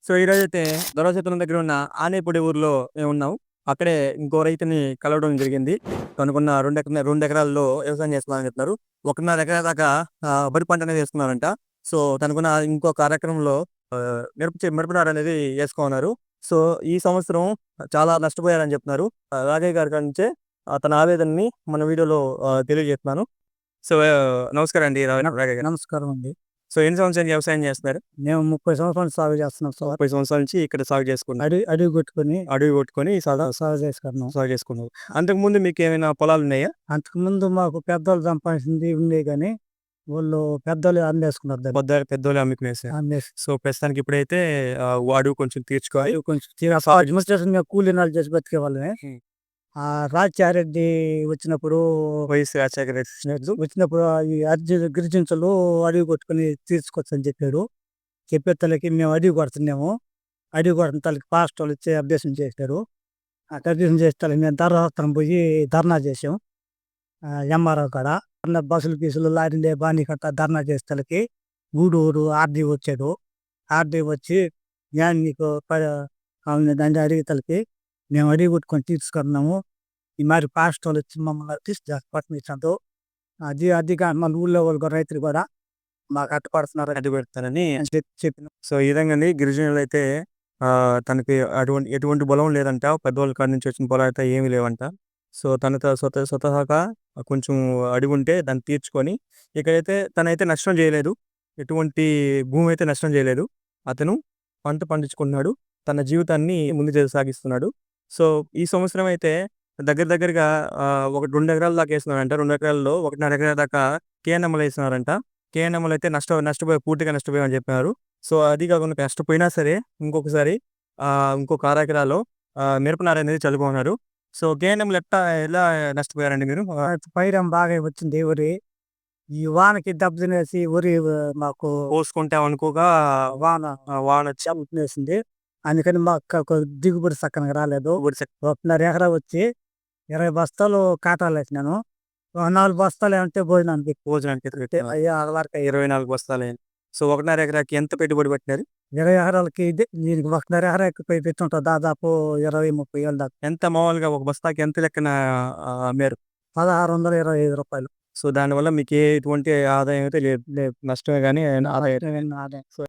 So, ఈరోజైతే దొరవశెత్తులం దగ్గర ఉన్న ఆనేపూడి ఊర్లో మేమున్నాం. అక్కడే ఇంకో రైతుని కలవడం జరిగింది. తనకున్న 2 ఎకరాల్లో వ్యవసాయం చేస్తున్నానని చెప్తున్నారు. 1.5 ఎకరా దాకా వరి పంటనేది ఏసుకున్నారంట. సో, తనకున్న ఇంకో కార్యక్రమంలో మిరప నారనేది ఏసుకోనున్నారు. సో, ఈ సంవత్సరం చాలా నష్టపోయారని చెప్తున్నారు. రాఘయ్య గారి కాడ నుంచే తన ఆవేదనని మన వీడియోలో తెలియజేస్తున్నాను. సో, నమస్కారం అండి రాఘయ్య గారు. నమస్కారం అండి. సో, ఎన్ని సంవత్సరాల నుంచి వ్యవసాయం చేస్తున్నారు? మేము 30 సంవత్సరాలు సాగు చేస్తున్నాం సార్. 30 సంవత్సరాల నుంచి ఇక్కడ సాగు చేసుకుంటున్నారు. అడవి కొట్టుకొని అడవి కొట్టుకొని సాగు చేసుకున్నాం. సాగు చేసుకున్నారు. అంతకుముందు మీకేమైనా పొలాలున్నాయా? అంతకుముందు మాకు పెద్దోళ్ళు సంపాదించింది ఉండేవి గానీ, వాళ్ళు పెద్దోళ్ళు అమ్మేసుకున్నారు దాన్ని. పెద్దోళ్ళే అమ్ముకునేసారు. అమ్మేసి సో, ప్రస్తుతానికి ఇప్పుడైతే అడవి కొంచెం తీర్చుకోవాలి. అడవి కొంచెం అడ్మినిస్ట్రేషన్ మేము కూలీనాలు చేసి బతికేవాళ్ళమే. హ్మ్. రాజారెడ్డి వచ్చినప్పుడు వైఎస్ రాజశేఖర రెడ్డి వచ్చినప్పుడు ఈ గిరిజనులు అడవి కొట్టుకొని తీర్చుకోవచ్చని చెప్పాడు. చెప్పే తలకి మేము అడవి కొడుతున్నాము. అడవి కొడుతున్న తలకి ఫారెస్ట్ వాళ్ళు వచ్చి అభ్యాసం చేశారు. అభ్యాసం చేస్తే మేము ధర్నాస్థలం పోయి ధర్నా చేసాం. ఎంఆర్ఓ కాడ బస్సులు గీసులు లారీలే బాని కట్ట ధర్నా చేసేతలకి గూడూరు ఆర్డీ వచ్చాడు. ఆర్డీ వచ్చి న్యాయం నీకు దాన్ని అడిగే తలకి మేము అడిగి కొట్టుకొని తీసుకున్నాము. ఈ మరి ఫారెస్ట్ వాళ్ళు వచ్చి మమ్మల్ని తీసుకొచ్చినారు. అది మన ఊళ్ళో వాళ్ళు రైతులు కూడా మాకు అడ్డుపడుతున్నారు అడ్డు పెడతారని చెప్పిన. సో, ఈ విధంగానే గిరిజనులైతే తనకి ఎటువంటి బలం లేదంట. పెద్దోళ్ళ కాడ నుంచి వచ్చిన పొలాలైతే ఏమీ లేవంట. సో, తనతో స్వతహాగా కొంచెం అడివుంటే దాన్ని తీర్చుకొని ఇక్కడైతే తనైతే నష్టం చేయలేదు. ఎటువంటి భూమి అయితే నష్టం చేయలేదు. అతను పంట పండించుకుంటున్నాడు. తన జీవితాన్ని ముందుకు సాగిస్తున్నాడు. సో, ఈ సంవత్సరం అయితే దగ్గరగా ఒక 2 ఎకరాల దాకా ఏస్తున్నారంట. 2 ఎకరాల్లో 1.5 ఎకరా దాకా కేఎన్ఎంలు ఏస్తున్నారంట. కేఎన్ఎంలు అయితే పూర్తిగా నష్టపోయామని చెప్పారు. సో, అది కాకుండా నష్టపోయినా సరే ఇంకొకసారి ఇంకొక 6 ఎకరాల్లో మిరప నార అనేది చల్లుకున్నారు. సో, కేఎన్ఎంలు ఎలా నష్టపోయారండి మీరు? పైరం బాగా వచ్చింది వరి. ఈ వానకి దెబ్బతినేసి వరి మాకు పోసుకుంటాం అనుకోగా వాన వానొచ్చి దెబ్బతినేసింది. అందుకని మాకు దిగుబడి చక్కగా రాలేదు. 1.5 ఎకరా వచ్చి 20 బస్తాలు కాటాలు వేసినాను. 4 బస్తాలు ఏమంటే భోజనానికి భోజనానికి అయ్యా అదివరకు 24 బస్తాలైంది. సో, 1.5 ఎకరాకి ఎంత పెట్టుబడి పెట్టినారు? 20 ఎకరాలకి దీనికి 1.5 ఎకరాకి పెట్టుంటాం దాదాపు 20-30 ఏళ్ళ దాకా. ఎంత మామూలుగా ఒక బస్తాకి ఎంత లెక్కన అమ్మారు? 1625 రూపాయలు. సో, దానివల్ల మీకు ఎటువంటి ఆదాయం అయితే లేదు. లేదు. నష్టమే గాని ఆదాయం. ఆదాయం. సో